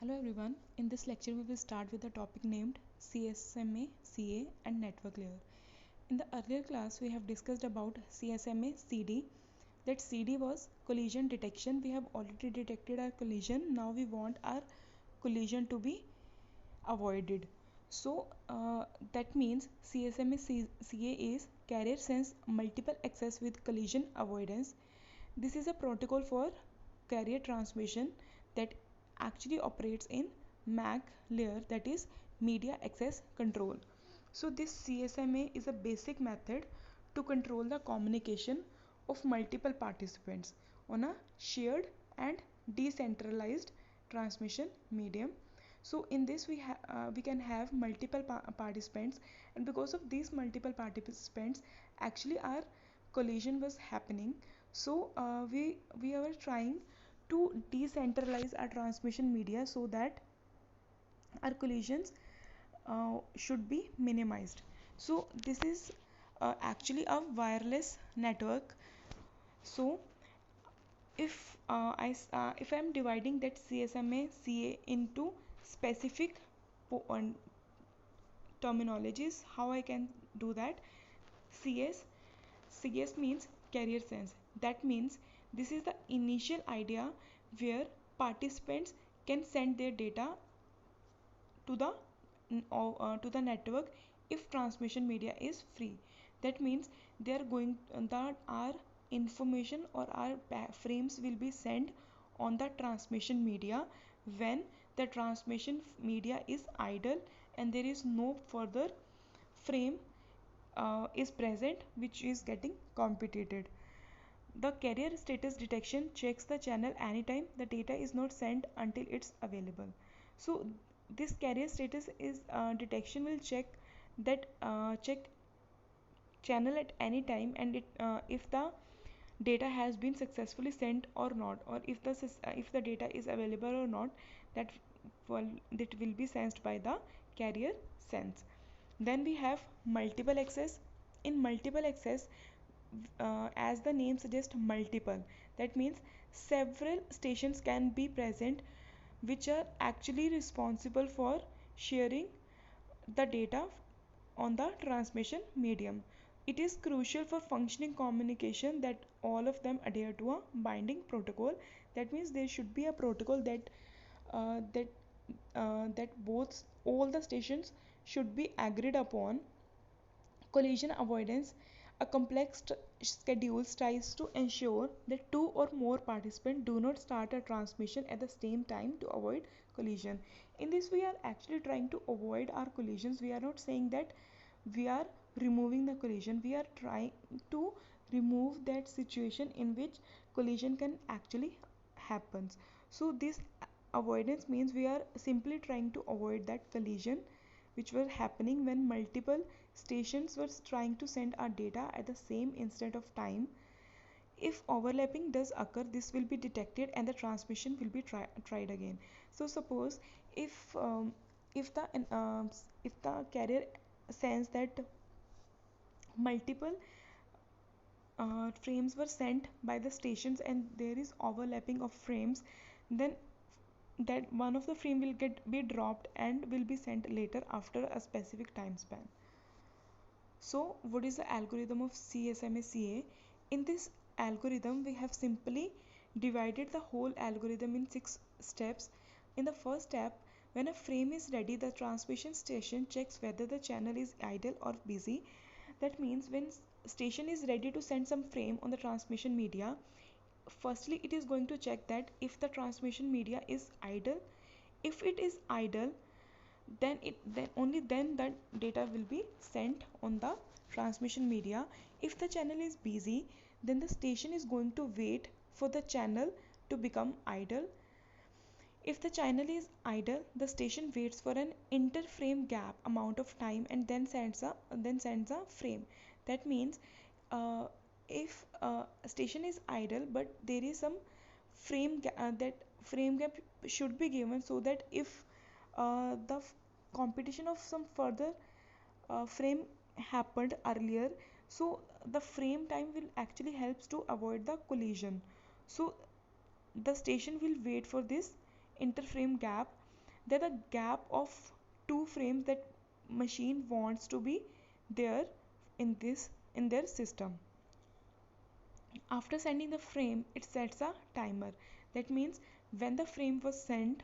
Hello everyone. In this lecture we will start with the topic named CSMA, CA and network layer. In the earlier class we have discussed about CSMA, CD. That CD was collision detection. We have already detected our collision. Now we want our collision to be avoided. So that means CSMA, CA is carrier sense multiple access with collision avoidance. This is a protocol for carrier transmission that actually operates in MAC layer, that is media access control. So this CSMA is a basic method to control the communication of multiple participants on a shared and decentralized transmission medium. So in this we can have multiple participants, and because of these multiple participants actually our collision was happening. So we are trying to decentralize our transmission media so that our collisions should be minimized. So this is actually a wireless network. So if I'm dividing that CSMA CA into specific terminologies, how I can do that? CS means carrier sense. That means this is the initial idea where participants can send their data to the network if transmission media is free. That means they are going that our information or our frames will be sent on the transmission media when the transmission media is idle and there is no further frame is present which is getting computed. The carrier status detection checks the channel anytime the data is not sent until it's available. So this carrier status is detection will check channel at any time, and if the data has been successfully sent or not, or if the data is available or not, that that will be sensed by the carrier sense. Then we have multiple access. In multiple access, as the name suggests, multiple, that means several stations can be present which are actually responsible for sharing the data on the transmission medium. It is crucial for functioning communication that all of them adhere to a binding protocol. That means there should be a protocol uh, that that both all the stations should be agreed upon. Collision avoidance, a complex schedule tries to ensure that two or more participants do not start a transmission at the same time to avoid collision. In this, we are actually trying to avoid our collisions. We are not saying that we are removing the collision. We are trying to remove that situation in which collision can actually happens. So this avoidance means we are simply trying to avoid that collision which were happening when multiple stations were trying to send our data at the same instant of time. If overlapping does occur, this will be detected and the transmission will be tried again. So suppose if um, if the um, if the carrier sense that multiple frames were sent by the stations and there is overlapping of frames, then that one of the frame will get be dropped and will be sent later after a specific time span. So what is the algorithm of CSMA-CA? In this algorithm we have simply divided the whole algorithm in 6 steps. In the first step, when a frame is ready, the transmission station checks whether the channel is idle or busy. That means when station is ready to send some frame on the transmission media, firstly it is going to check that if the transmission media is idle. If it is idle, then only then that data will be sent on the transmission media. If the channel is busy, then the station is going to wait for the channel to become idle. If the channel is idle, the station waits for an interframe gap amount of time and then sends a frame. That means uh, if a station is idle but there is some that frame gap should be given, so that if the competition of some further frame happened earlier, so the frame time will actually helps to avoid the collision. So the station will wait for this interframe gap. that the gap of two frames that machine wants to be there in their system. After sending the frame, it sets a timer. That means when the frame was sent,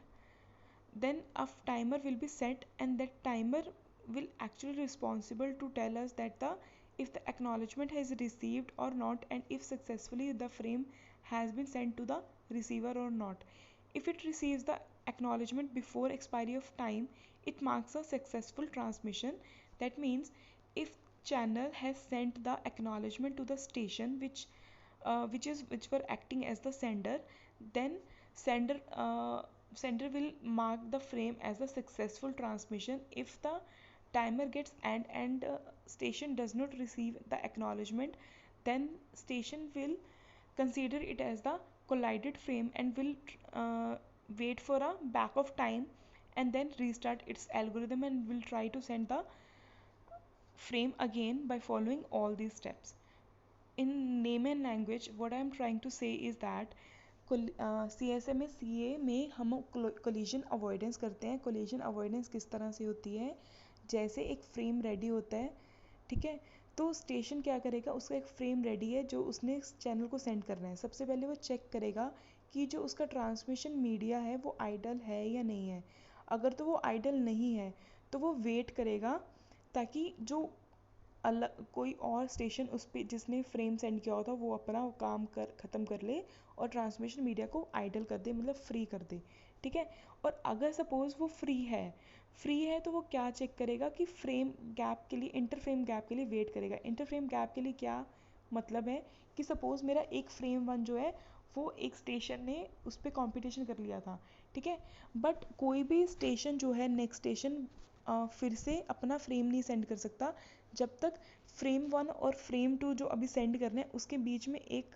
then a timer will be set, and that timer will actually responsible to tell us that the if the acknowledgement has received or not, and if successfully the frame has been sent to the receiver or not. If it receives the acknowledgement before expiry of time, it marks a successful transmission. That means if channel has sent the acknowledgement to the station which were acting as the sender, then sender sender will mark the frame as a successful transmission. If the timer gets end and station does not receive the acknowledgement, then station will consider it as the collided frame and will wait for a back of time and then restart its algorithm and will try to send the frame again by following all these steps. In layman language, what I am trying to say is that CSMA CA में हम collision avoidance करते हैं. Collision avoidance किस तरह से होती है? जैसे एक फ्रेम रेडी होता है, ठीक है, तो स्टेशन क्या करेगा, उसका एक फ्रेम रेडी है जो उसने चैनल को सेंड करना है. सबसे पहले वो चेक करेगा कि जो उसका ट्रांसमिशन मीडिया है वो आइडल है या नहीं है. अगर तो वो आइडल नहीं है तो वो वेट करेगा ताकि जो अलग कोई और स्टेशन उस पर जिसने फ्रेम सेंड किया होता वो अपना काम ख़त्म कर ले और ट्रांसमिशन मीडिया को आइडल कर दे, मतलब फ्री कर दे, ठीक है. और अगर सपोज़ वो फ्री है तो वो क्या चेक करेगा कि फ्रेम गैप के लिए, इंटर फ्रेम गैप के लिए वेट करेगा. इंटर फ्रेम गैप के लिए क्या मतलब है कि सपोज़ मेरा एक फ्रेम वन जो है वो एक स्टेशन ने उस पर कॉम्पिटिशन कर लिया था, ठीक है, बट कोई भी स्टेशन जो है नेक्स्ट स्टेशन फिर से अपना फ्रेम नहीं सेंड कर सकता जब तक फ्रेम वन और फ्रेम टू जो अभी सेंड करने हैं उसके बीच में एक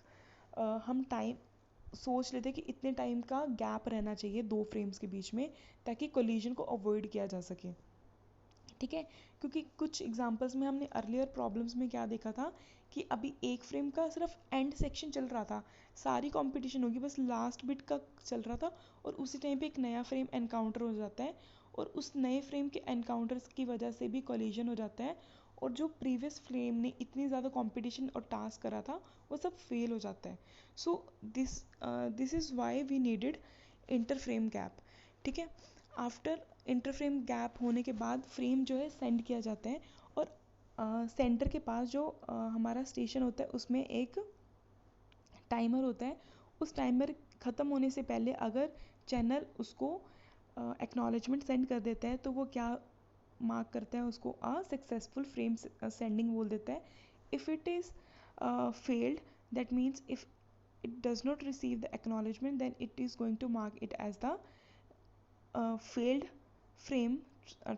हम टाइम सोच लेते हैं कि इतने टाइम का गैप रहना चाहिए दो फ्रेम्स के बीच में ताकि कोलिजन को अवॉइड किया जा सके, ठीक है. क्योंकि कुछ एग्जांपल्स में हमने अर्लियर प्रॉब्लम्स में क्या देखा था कि अभी एक फ्रेम का सिर्फ एंड सेक्शन चल रहा था, सारी कंपटीशन होगी, बस लास्ट बिट का चल रहा था और उसी टाइम पे एक नया फ्रेम एनकाउंटर हो जाता है और उस नए फ्रेम के एनकाउंटर्स की वजह से भी कोलिजन हो जाता है और जो प्रीवियस फ्रेम ने इतनी ज़्यादा कंपटीशन और टास्क करा था वो सब फेल हो जाता है. So this is why we needed inter frame gap, ठीक है. आफ्टर इंटर फ्रेम गैप होने के बाद फ्रेम जो है सेंड किया जाता है और सेंटर के पास जो हमारा स्टेशन होता है उसमें एक टाइमर होता है. उस टाइमर ख़त्म होने से पहले अगर चैनल उसको एक्नॉलेजमेंट सेंड कर देता है तो वो क्या मार्क करता है, उसको सक्सेसफुल फ्रेम सेंडिंग बोल देता है. If it is failed, that means if it does not receive the acknowledgement, then it is going to mark it as the failed frame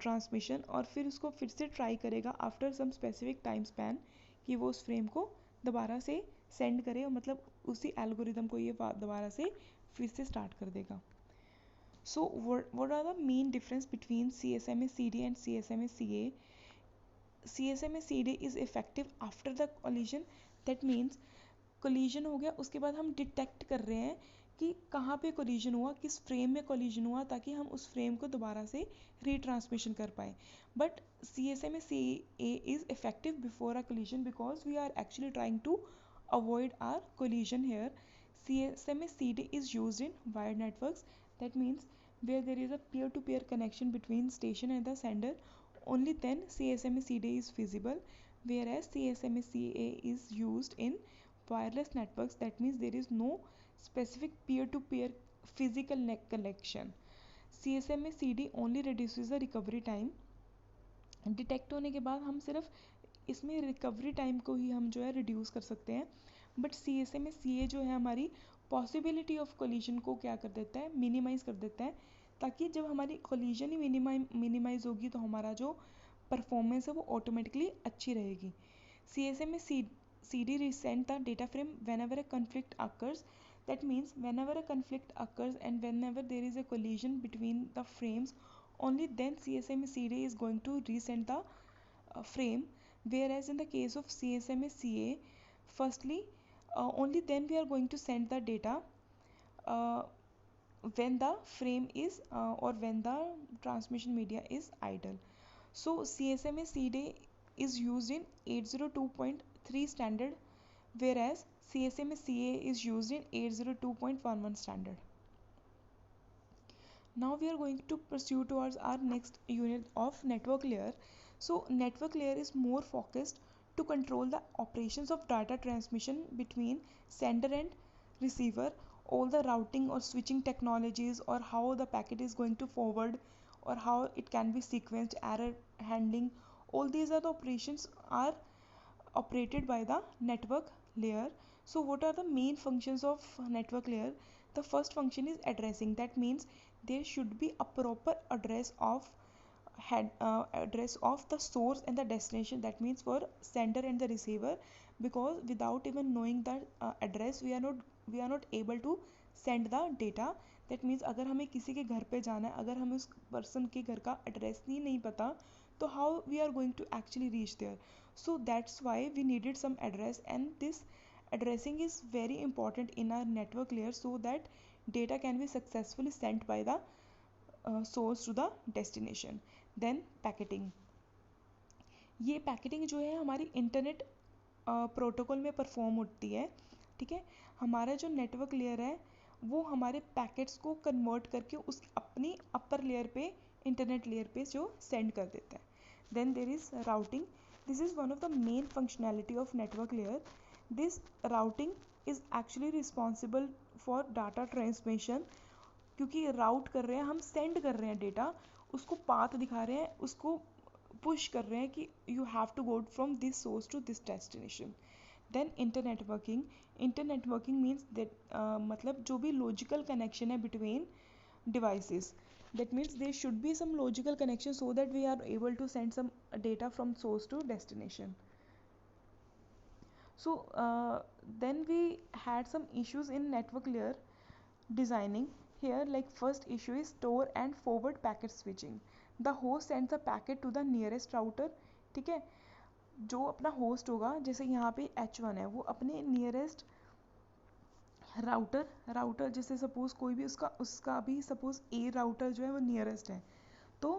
transmission और फिर उसको फिर से ट्राई करेगा after some specific time span कि वो उस frame को दोबारा से सेंड करे और मतलब उसी एल्गोरिदम को ये दोबारा से फिर से स्टार्ट कर देगा. So what are the main difference between CSMA CD and CSMA CA? CSMA CD is effective after the collision. That means collision हो गया उसके बाद हम डिटेक्ट कर रहे हैं कि कहाँ पे कोलिजन हुआ, किस फ्रेम में कोलिजन हुआ ताकि हम उस फ्रेम को दोबारा से रीट्रांसमिशन कर पाए. But CSMA CA is effective before a collision because we are actually trying to avoid our collision here. CSMA CD is used in wired networks. That means where there is a peer-to-peer connection between station and the sender, only then CSMA CD is feasible. Whereas CSMA CA is used in wireless networks, that means there is no specific peer-to-peer physical connection. CSMA CD only reduces the recovery time. Detect होने के बाद हम सिर्फ इसमें recovery time को ही हम जो है रिड्यूस कर सकते हैं. बट CSMA CA जो है हमारी पॉसिबिलिटी ऑफ कोलिजन को क्या कर देता है, मिनिमाइज कर देता है ताकि जब हमारी कोलिजन ही मिनिमाइज होगी तो हमारा जो परफॉर्मेंस है वो ऑटोमेटिकली अच्छी रहेगी. CSMA CD resend the data frame whenever a conflict occurs. That means whenever a conflict occurs and whenever there is a collision between the frames, only then CSMA CD is going to resend the frame. Whereas in the case of CSMA CA, firstly only then we are going to send the data. when the frame is or when the transmission media is idle. So CSMA CD is used in 802.3 standard, whereas CSMA CA is used in 802.11 standard. Now we are going to pursue towards our next unit of network layer. So network layer is more focused to control the operations of data transmission between sender and receiver, all the routing or switching technologies, or how the packet is going to forward, or how it can be sequenced, error handling. All these are the operations are operated by the network layer. So what are the main functions of network layer? The first function is addressing. That means there should be a proper address of address of the source and the destination. That means for sender and the receiver, because without even knowing the address, we are not able to send the data. That means अगर हमें किसी के घर पे जाना है, अगर हमें उस person के घर का address ही नहीं पता, तो how we are going to actually reach there? So that's why we needed some address, and this addressing is very important in our network layer, so that data can be successfully sent by the source to the destination. Then packeting. ये packeting जो है हमारी internet protocol में perform होती है. ठीक है, हमारा जो नेटवर्क लेयर है वो हमारे पैकेट्स को कन्वर्ट करके उस अपनी अपर लेयर पे, इंटरनेट लेयर पे जो सेंड कर देता है. Then there is routing. This is one of the main functionality of network layer. This routing is actually responsible for data transmission, क्योंकि राउट कर रहे हैं हम, सेंड कर रहे हैं डेटा, उसको पाथ दिखा रहे हैं, उसको पुश कर रहे हैं कि you have to go from this source to this destination. Then internetworking. Internetworking means that मतलब जो भी लॉजिकल कनेक्शन है between devices, that means there should be some logical connection so that we are able to send some data from source to destination. So then we had some issues in network layer designing. Here, like first issue is store and forward packet switching. The host sends a packet to the nearest router. ठीक है, जो अपना host होगा, जैसे यहाँ पे H1 है, वो अपने नियरेस्ट राउटर जैसे सपोज कोई भी उसका अभी सपोज ए राउटर जो है वो नियरेस्ट है, तो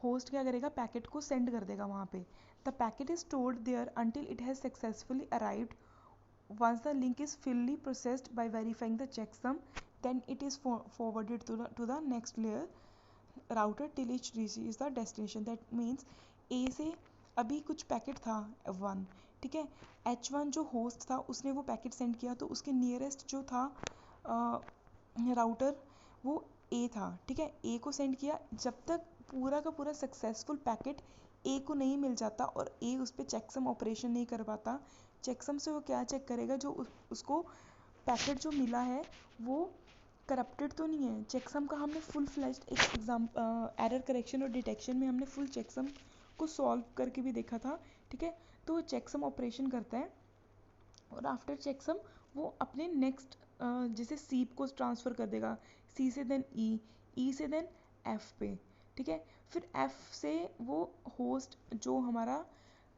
होस्ट क्या करेगा, पैकेट को सेंड कर देगा वहाँ पे. The packet is stored there until it has successfully arrived. Once the link is fully processed by verifying the checksum, then it is forwarded to the next layer router till it reaches the destination. That means A से अभी कुछ packet था F1, ठीक है, H1 जो host था उसने वो पैकेट सेंड किया, तो उसके नियरेस्ट जो था राउटर वो A था. ठीक है, A को सेंड किया. जब तक पूरा का पूरा सक्सेसफुल पैकेट A को नहीं मिल जाता और A उस पर चेकसम ऑपरेशन नहीं कर पाता, चेकसम से वो क्या चेक करेगा, जो उसको पैकेट जो मिला है वो करप्टेड तो नहीं है. चेकसम का हमने फुल फ्लैश्ड एक एरर करेक्शन और डिटेक्शन में हमने फुल चेकसम को सॉल्व करके भी देखा था. ठीक है, तो वो चेकसम ऑपरेशन करता है और आफ्टर चेकसम वो अपने नेक्स्ट जैसे सीप को ट्रांसफ़र कर देगा, सी से देन ई से देन एफ पे. ठीक है, फिर एफ से वो होस्ट जो हमारा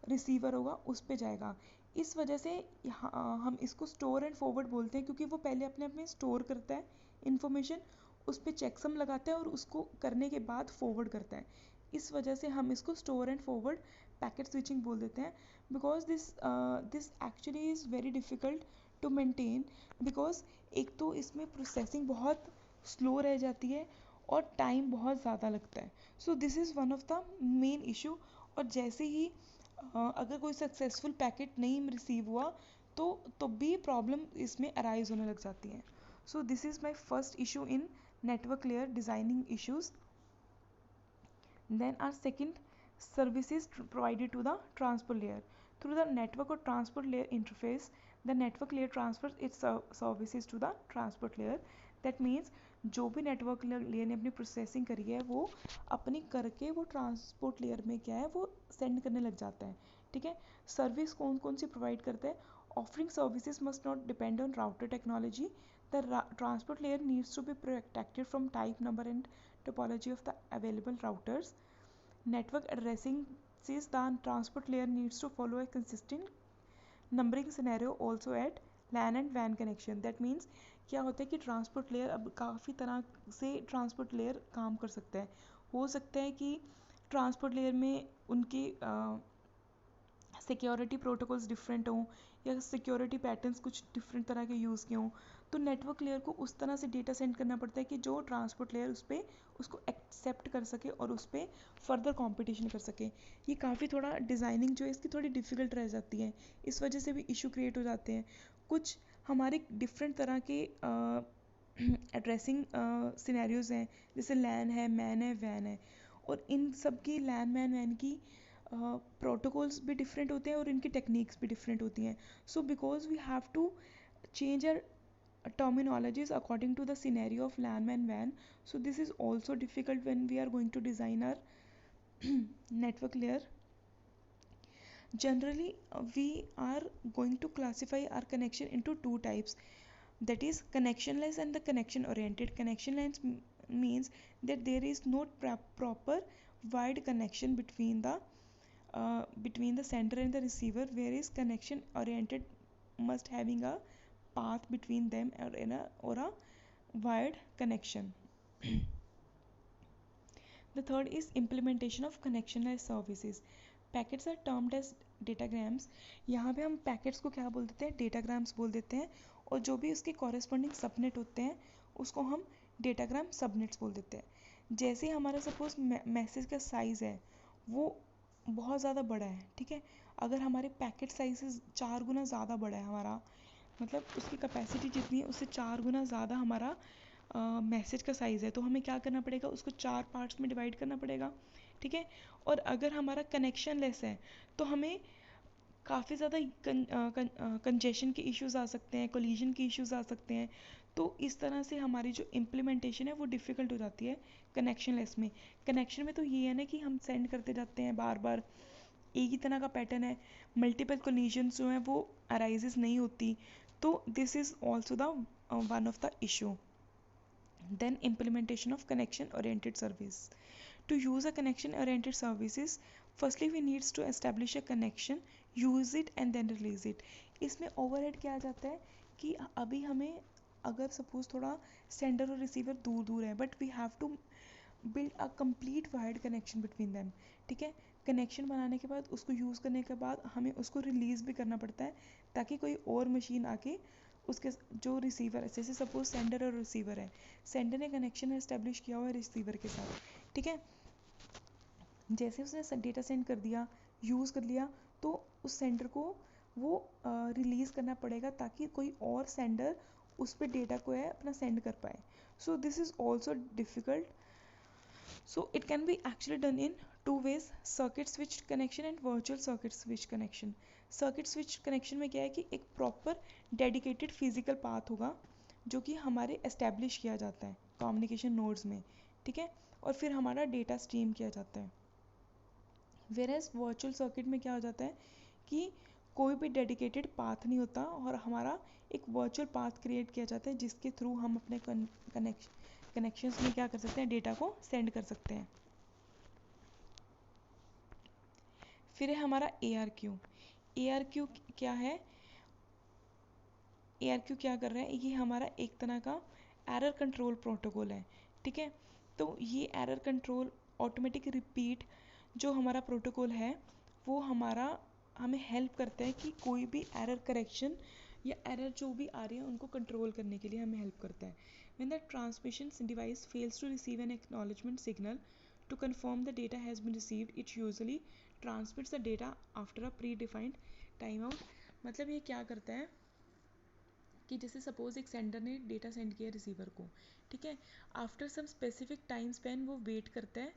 रिसीवर होगा उस पे जाएगा. इस वजह से हम इसको स्टोर एंड फॉरवर्ड बोलते हैं, क्योंकि वो पहले अपने आप में स्टोर करता है इन्फॉर्मेशन, उस पर चेकसम लगाता है और उसको करने के बाद फॉरवर्ड करता है. इस वजह से हम इसको store and forward packet switching बोल देते हैं. Because this actually is very difficult to maintain, because एक तो इसमें प्रोसेसिंग बहुत स्लो रह जाती है और टाइम बहुत ज़्यादा लगता है. So this is one of the main issue. और जैसे ही अगर कोई सक्सेसफुल पैकेट नहीं रिसीव हुआ तो भी प्रॉब्लम इसमें अराइज होने लग जाती है. So this is my first issue in network layer designing issues. Then our second, services provided to the transport layer. Through the network or transport layer interface, the network layer transfers its services to the transport layer. That means जो भी network layer ने अपनी processing करी है वो अपनी करके वो ट्रांसपोर्ट लेयर में क्या है वो सेंड करने लग जाता है. ठीक है, सर्विस कौन कौन सी प्रोवाइड करता है. Offering services must not depend on router technology. The transport layer needs to be protected from type, number and topology of the available routers. Network addressing says the transport layer needs to follow a consistent numbering scenario also at LAN and WAN connection. That means क्या होता है कि transport layer अब काफ़ी तरह से transport layer काम कर सकता है। हो सकता है कि ट्रांसपोर्ट लेयर में उनकी सिक्योरिटी प्रोटोकॉल्स डिफरेंट हों या सिक्योरिटी पैटर्न्स कुछ डिफरेंट तरह के यूज़ किए हों, तो नेटवर्क लेयर को उस तरह से डेटा सेंड करना पड़ता है कि जो ट्रांसपोर्ट लेयर उस पर उसको एक्सेप्ट कर सके और उस पर फर्दर कंपटीशन कर सके। ये काफ़ी थोड़ा डिज़ाइनिंग जो है इसकी थोड़ी डिफ़िकल्ट रह जाती है, इस वजह से भी इशू क्रिएट हो जाते हैं। कुछ हमारे डिफरेंट तरह के एड्रेसिंग सिनेरियोज़ हैं, जैसे लैन है, मैन है, वैन है, और इन सब की लैन मैन वैन की प्रोटोकॉल्स भी डिफरेंट होते हैं और इनकी टेक्निक्स भी डिफरेंट होती हैं। So because we have to change our terminologies according to the scenario of LAN and WAN. So this is also difficult when we are going to design our network layer. Generally, we are going to classify our connection into two types. That is connectionless and the connection oriented. Connectionless means that there is no proper wide connection between the sender and the receiver, whereas connection oriented must having a path between them or a wired connection. The third is implementation of connectionless services. Packets are termed as datagrams. यहाँ पे हम packets को क्या बोल देते हैं, डेटाग्राम्स बोल देते हैं, और जो भी उसके कॉरेस्पॉन्डिंग सबनेट होते हैं उसको हम डेटाग्राम सबनेट्स बोल देते हैं। जैसे हमारा सपोज मैसेज का साइज़ है वो बहुत ज़्यादा बड़ा है, ठीक है, अगर हमारे पैकेट साइज से 4 गुना ज़्यादा बड़ा है हमारा, मतलब उसकी कैपेसिटी जितनी है उससे 4 गुना ज़्यादा हमारा मैसेज का साइज़ है, तो हमें क्या करना पड़ेगा, उसको 4 पार्ट्स में डिवाइड करना पड़ेगा, ठीक है। और अगर हमारा कनेक्शन लेस है तो हमें काफ़ी ज़्यादा कंजेशन के इश्यूज आ सकते हैं, कोलिजन के इश्यूज आ सकते हैं। तो इस तरह से हमारी जो इम्प्लीमेंटेशन है वो डिफ़िकल्ट हो जाती है कनेक्शन लेस में। कनेक्शन में तो ये है ना कि हम सेंड करते जाते हैं बार बार, एक ही तरह का पैटर्न है, मल्टीपल कोलिजन्स जो हैं वो अराइजेस नहीं होती, तो this is also the one of the issue. Then implementation of connection oriented service. To use a connection oriented services, firstly we needs to establish a connection, use it and then release it. इसमें overhead क्या आ जाता है कि अभी हमें अगर suppose थोड़ा sender और रिसीवर दूर दूर है, but we have to build a complete wired connection between them, ठीक है। कनेक्शन बनाने के बाद उसको यूज़ करने के बाद हमें उसको रिलीज़ भी करना पड़ता है ताकि कोई और मशीन आके उसके जो रिसीवर है, जैसे सपोज सेंडर और रिसीवर है, सेंडर ने कनेक्शन एस्टेब्लिश किया हुआ है रिसीवर के साथ, ठीक है, जैसे उसने डेटा सेंड कर दिया, यूज़ कर लिया, तो उस सेंडर को वो रिलीज़ करना पड़ेगा ताकि कोई और सेंडर उस पर डेटा को है अपना सेंड कर पाए. सो this is also difficult. So it can be actually done in two ways, circuit switched connection and virtual circuit switch connection. Circuit switch connection में क्या है कि एक proper dedicated physical path होगा जो कि हमारे establish किया जाता है communication nodes में, ठीक है, और फिर हमारा data stream किया जाता है. Whereas virtual circuit में क्या हो जाता है कि कोई भी dedicated path नहीं होता और हमारा एक virtual path create किया जाता है जिसके थ्रू हम अपने कनेक्शंस में क्या कर सकते हैं, डेटा को सेंड कर सकते हैं. फिर है हमारा ARQ. ARQ क्या है, ARQ क्या कर रहा है, ये हमारा एक तरह का एरर कंट्रोल प्रोटोकॉल है, ठीक है. तो ये एरर कंट्रोल ऑटोमेटिक रिपीट जो हमारा प्रोटोकॉल है वो हमें हेल्प करता है कि कोई भी एरर करेक्शन या एरर जो भी आ रही है उनको कंट्रोल करने के लिए हमें हेल्प करता है. When the transmission device fails to receive an acknowledgement signal to confirm the data has been received, it usually transmits the data after a predefined timeout. मतलब ये क्या करता है कि जैसे सपोज एक सेंडर ने डेटा सेंड किया रिसीवर को, ठीक है, after some specific time span वो वेट करता है,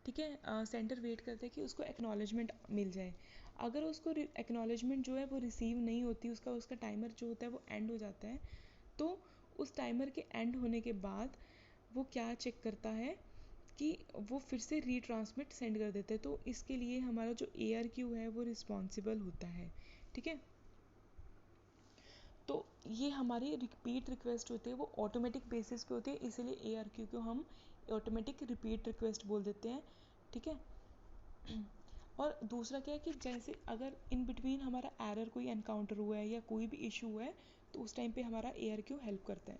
ठीक है, सेंडर वेट करता है कि उसको एक्नॉलेजमेंट मिल जाए. अगर उसको एक्नॉलेजमेंट जो है वो रिसीव नहीं होती, उसका टाइमर जो होता है वो एंड हो जाता है, तो उस टाइमर के एंड होने के बाद वो क्या चेक करता है कि वो फिर से रीट्रांसमिट सेंड कर देते हैं. तो इसके लिए हमारा जो ARQ है वो रिस्पॉन्सिबल होता है, ठीक है. तो ये हमारी रिपीट रिक्वेस्ट होती है वो ऑटोमेटिक बेसिस पे होती है, इसीलिए ARQ को हम ऑटोमेटिक रिपीट रिक्वेस्ट बोल देते हैं, ठीक है. और दूसरा क्या है कि जैसे अगर इन बिटवीन हमारा एरर कोई एनकाउंटर हुआ है या कोई भी इशू हुआ है तो उस टाइम पे हमारा ARQ हेल्प करता है।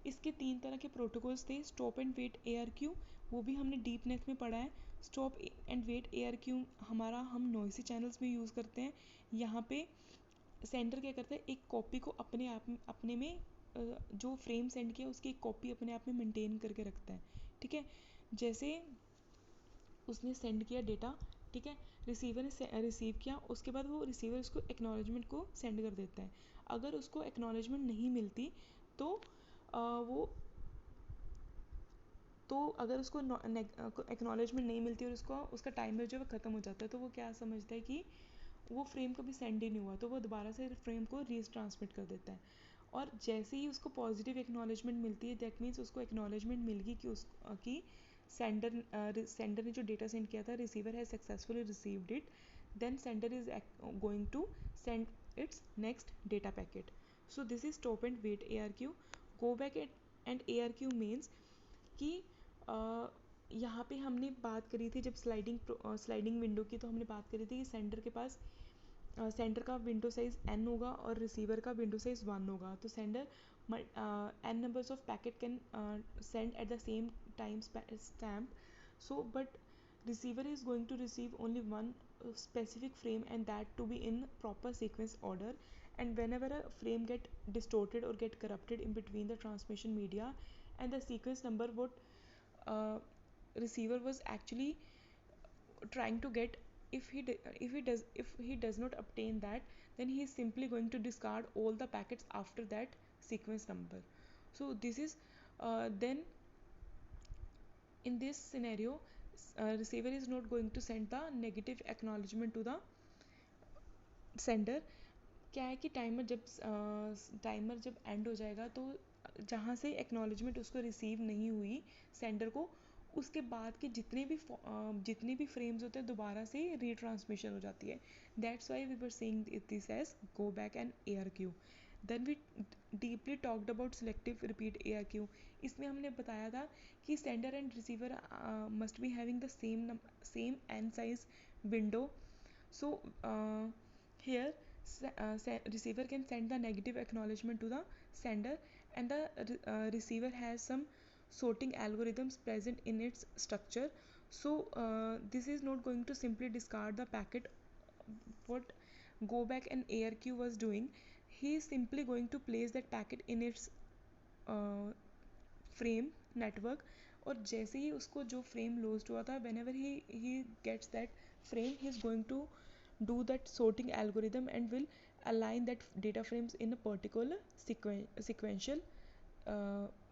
इसके 3 तरह के प्रोटोकॉल्स थे, स्टॉप एंड वेट ARQ, वो भी हमने डीपनेस में पढ़ा है। स्टॉप एंड वेट ARQ हमारा हम नॉइसी चैनल्स में यूज़ करते हैं। यहाँ पे सेंडर क्या करता है, एक कॉपी को अपने में जो फ्रेम सेंड किया उसकी एक कॉपी अपने आप में मेंटेन करके रखता है। ठीक है, जैसे उसने सेंड किया डेटा, ठीक है, रिसीवर ने रिसीव किया, उसके बाद वो रिसीवर उसको एक्नॉलेजमेंट को सेंड कर देता है। अगर उसको एक्नॉलेजमेंट नहीं मिलती तो वो तो अगर उसको एक्नॉलेजमेंट नहीं मिलती और उसका टाइमर जो है ख़त्म हो जाता है, तो वो क्या समझता है कि वो फ्रेम कभी सेंड ही नहीं हुआ, तो वो दोबारा से फ्रेम को ट्रांसमिट कर देता है। और जैसे ही उसको पॉजिटिव एक्नॉलेजमेंट मिलती है, दैट मीन्स उसको एक्नॉलेजमेंट मिल गई कि सेंडर ने जो डेटा सेंड किया था, receiver has successfully received it, then sender is going to send its next data packet. So this is stop and wait ARQ। Go back and ARQ means कि यहाँ पे हमने बात करी थी जब स्लाइडिंग विंडो की, तो हमने बात करी थी कि सेंडर के पास सेंडर का विंडो साइज़ n होगा और रिसीवर का विंडो साइज़ 1 होगा। तो sender n numbers of packet can send at the same time stamp, so but receiver is going to receive only one specific frame, and that to be in proper sequence order. And whenever a frame get distorted or get corrupted in between the transmission media and the sequence number, what uh, receiver was actually trying to get, if he does not obtain that, then he is simply going to discard all the packets after that sequence number. So this is then in this scenario, receiver is not going to send the negative acknowledgement to the sender. क्या है कि timer जब and हो जाएगा, तो जहाँ से acknowledgement उसको रिसीव नहीं हुई सेंडर को, उसके बाद के जितने भी फ्रेम्स होते हैं दोबारा से रीट्रांसमिशन हो जाती है। That's why we were saying this as go back and ARQ। Then we deeply talked about selective repeat ARQ। इसमें हमने बताया था कि sender and receiver must be having the same n size window. So here receiver can send the negative acknowledgement to the sender, and the receiver has some sorting algorithms present in its structure. So this is not going to simply discard the packet. What go back and ARQ was doing, he is simply going to place that packet in its frame network, और जैसे ही उसको जो frame lost हुआ था, whenever he gets that frame, he is going to do that sorting algorithm and will align that data frames in a particular sequential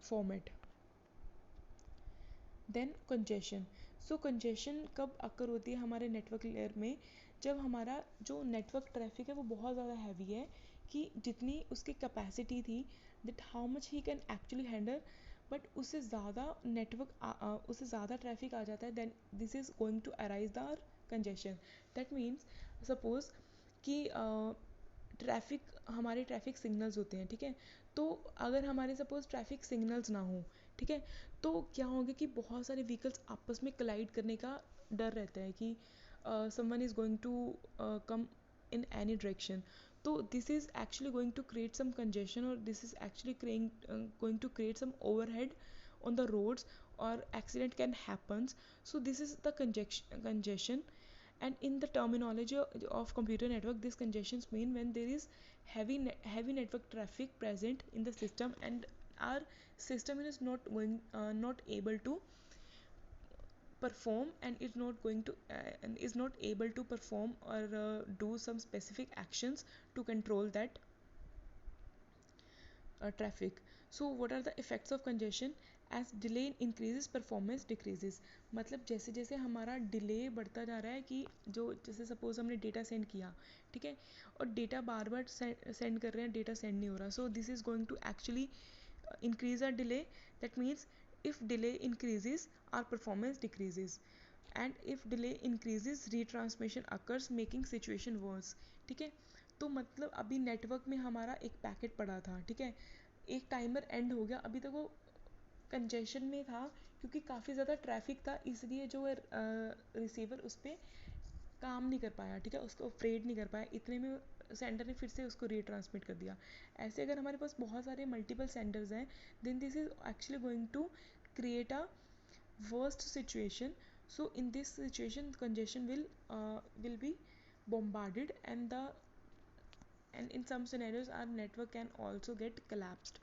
format. Then congestion. So congestion कब occur होती है हमारे network layer में, जब हमारा जो network traffic है वो बहुत ज़्यादा हैवी है, कि जितनी उसकी कैपेसिटी थी, that how much he can actually handle, but उससे ज़्यादा ट्रैफिक आ जाता है, then this is going to arise the congestion. That means suppose कि हमारे ट्रैफिक सिग्नल्स होते हैं, ठीक है, तो अगर हमारे सपोज ट्रैफिक सिग्नल्स ना हो, ठीक है, तो क्या होगा कि बहुत सारे व्हीकल्स आपस में कलाइड करने का डर रहता है कि someone is going to come in any direction, तो this is actually going to create some congestion, और this is actually going to create some overhead on the roads, or accident can happens. So this is the congestion. And in the terminology of computer network, this congestions mean when there is heavy network traffic present in the system, and our system is not able to perform, and is not able to perform or do some specific actions to control that traffic. So what are the effects of congestion? As delay increases, performance decreases. मतलब जैसे जैसे हमारा delay बढ़ता जा रहा है, कि जो जैसे सपोज हमने डेटा सेंड किया, ठीक है, और डेटा बार बार सेंड कर रहे हैं, डेटा सेंड नहीं हो रहा, so this is going to actually increase our delay. That means if delay increases, our performance decreases, and if delay increases, retransmission occurs, making situation worse. ठीक है, तो मतलब अभी नेटवर्क में हमारा एक पैकेट पड़ा था, ठीक है, एक टाइमर एंड हो गया, अभी तक वो कंजेशन में था क्योंकि काफ़ी ज़्यादा ट्रैफिक था, इसलिए जो रिसीवर उस पर काम नहीं कर पाया, ठीक है, उसको ऑपरेट नहीं कर पाया, इतने में सेंडर ने फिर से उसको रीट्रांसमिट कर दिया। ऐसे अगर हमारे पास बहुत सारे मल्टीपल सेंडर्स हैं, then this is actually going to create a worst situation. So in this situation congestion will be bombarded, and in some scenarios our network can also get collapsed.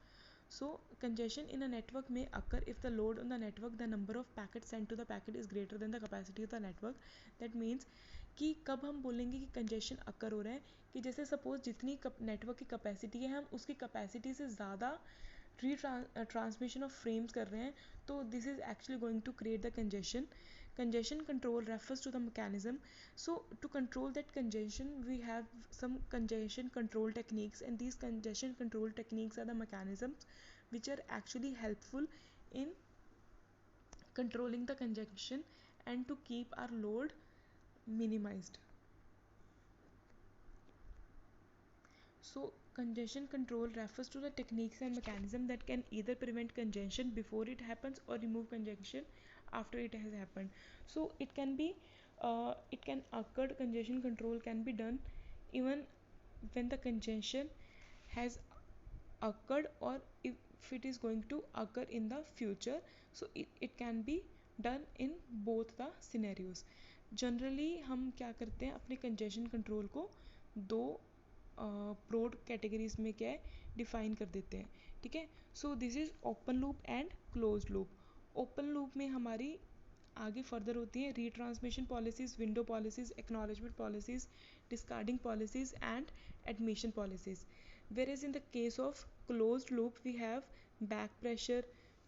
So congestion in a network may occur if the load on the network, the number of packets sent to the packet is greater than the capacity of the network. That means कि कब हम बोलेंगे कि congestion अकर हो रहा है, कि जैसे सपोज जितनी नेटवर्क की कैपेसिटी है हम उसकी कैपेसिटी से ज़्यादा ट्रांसमिशन ऑफ फ्रेम्स कर रहे हैं, तो this is actually going to create the congestion. Congestion control refers to the mechanism. So to control that congestion we have some congestion control techniques, and these congestion control techniques are the mechanisms which are actually helpful in controlling the congestion and to keep our load minimized. So congestion control refers to the techniques and mechanism that can either prevent congestion before it happens or remove congestion after it has happened. So it can be it can occur, congestion control can be done even when the congestion has occurred or if it is going to occur in the future. So it can be done in both the scenarios. Generally हम क्या करते हैं, अपने congestion control को दो broad categories में क्या है डिफाइन कर देते हैं, ठीक है. So this is open loop and close loop. Open loop में हमारी आगे फर्दर होती हैं retransmission policies, window policies, acknowledgement policies, discarding policies and admission policies. whereas in the case of closed loop we have back pressure,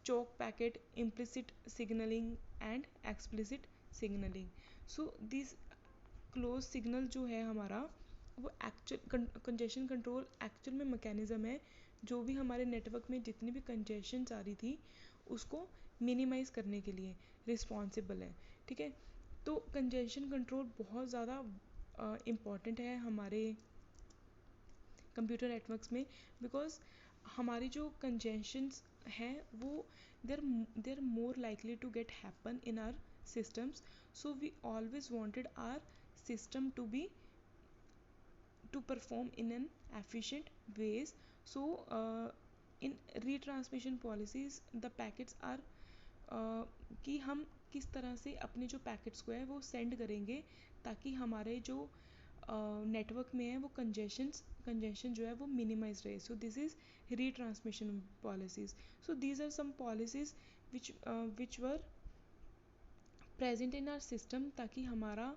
choke packet, implicit signaling and explicit signaling. So these close signal जो है हमारा वो actual congestion control actual में mechanism है जो भी हमारे network में जितनी भी कंजेशंस आ रही थी उसको मिनिमाइज़ करने के लिए रिस्पॉन्सिबल है, ठीक है. तो कंजेशन कंट्रोल बहुत ज़्यादा इम्पॉर्टेंट है हमारे कंप्यूटर नेटवर्क्स में, बिकॉज हमारी जो कंजेशंस हैं वो there more likely to get happen in our systems. So we always wanted our system to perform in an efficient ways. So in retransmission policies the packets are कि हम किस तरह से अपने जो पैकेट्स को है वो सेंड करेंगे ताकि हमारे जो नेटवर्क में है वो कंजेशन जो है वो मिनिमाइज रहे. सो this is retransmission policies. So these are some policies which were present in are system ताकि हमारा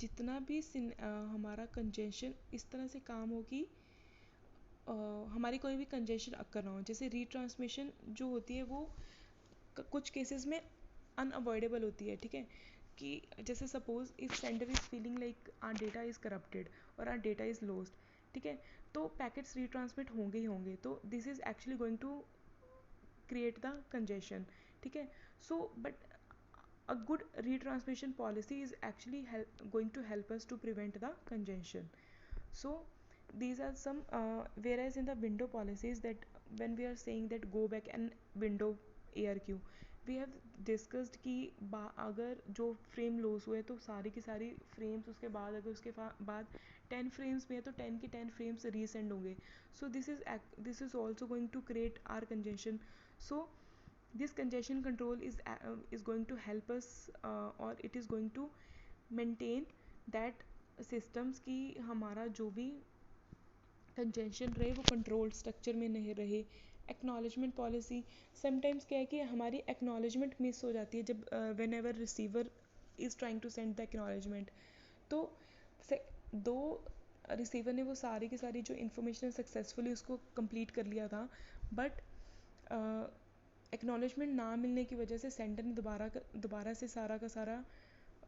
जितना भी हमारा कंजेशन इस तरह से काम हो कि हमारी कोई भी कंजेशन अक्कर ना हो. जैसे रीट्रांसमिशन जो होती है वो कुछ केसेस में अनअवॉइडेबल होती है, ठीक है. कि जैसे suppose if sender is feeling like our data is corrupted और आर डेटा इज़ लॉस्ट, ठीक है, तो पैकेट्स रीट्रांसमिट होंगे ही होंगे. तो this is actually going to create the congestion, ठीक है. So but a good retransmission policy is actually going to help us to prevent the congestion. So these are some whereas in the window policies, that when we are saying that go back and window ARQ, we have discussed कि अगर जो frame loss हुए तो सारी की सारी frames उसके बाद अगर उसके बाद 10 फ्रेम्स में है तो 10 के 10 फ्रेम्स रीसेंड होंगे. So this is also going to create our congestion. So this congestion control is going to help us or it is going to maintain that systems की हमारा जो भी कंजेशन रहे वो कंट्रोल स्ट्रक्चर में नहीं रहे. एक्नॉलेजमेंट पॉलिसी, समटाइम्स क्या है कि हमारी एक्नॉलेजमेंट मिस हो जाती है जब whenever receiver is trying to send the acknowledgement. तो दो रिसीवर ने वो सारी की सारी जो इन्फॉर्मेशन सक्सेसफुली उसको कंप्लीट कर लिया था, बट एक्नॉलेजमेंट ना मिलने की वजह से सेंडर ने दोबारा से सारा का सारा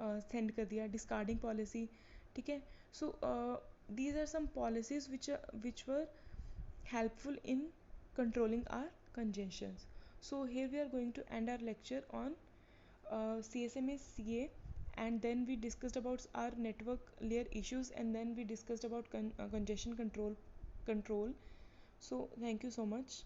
सेंड कर दिया. डिस्कार्डिंग पॉलिसी, ठीक है. So these are some policies which were helpful in controlling our congestions. So here we are going to end our lecture on CSMA CA, and then we discussed about our network layer issues, and then we discussed about congestion control. So thank you so much.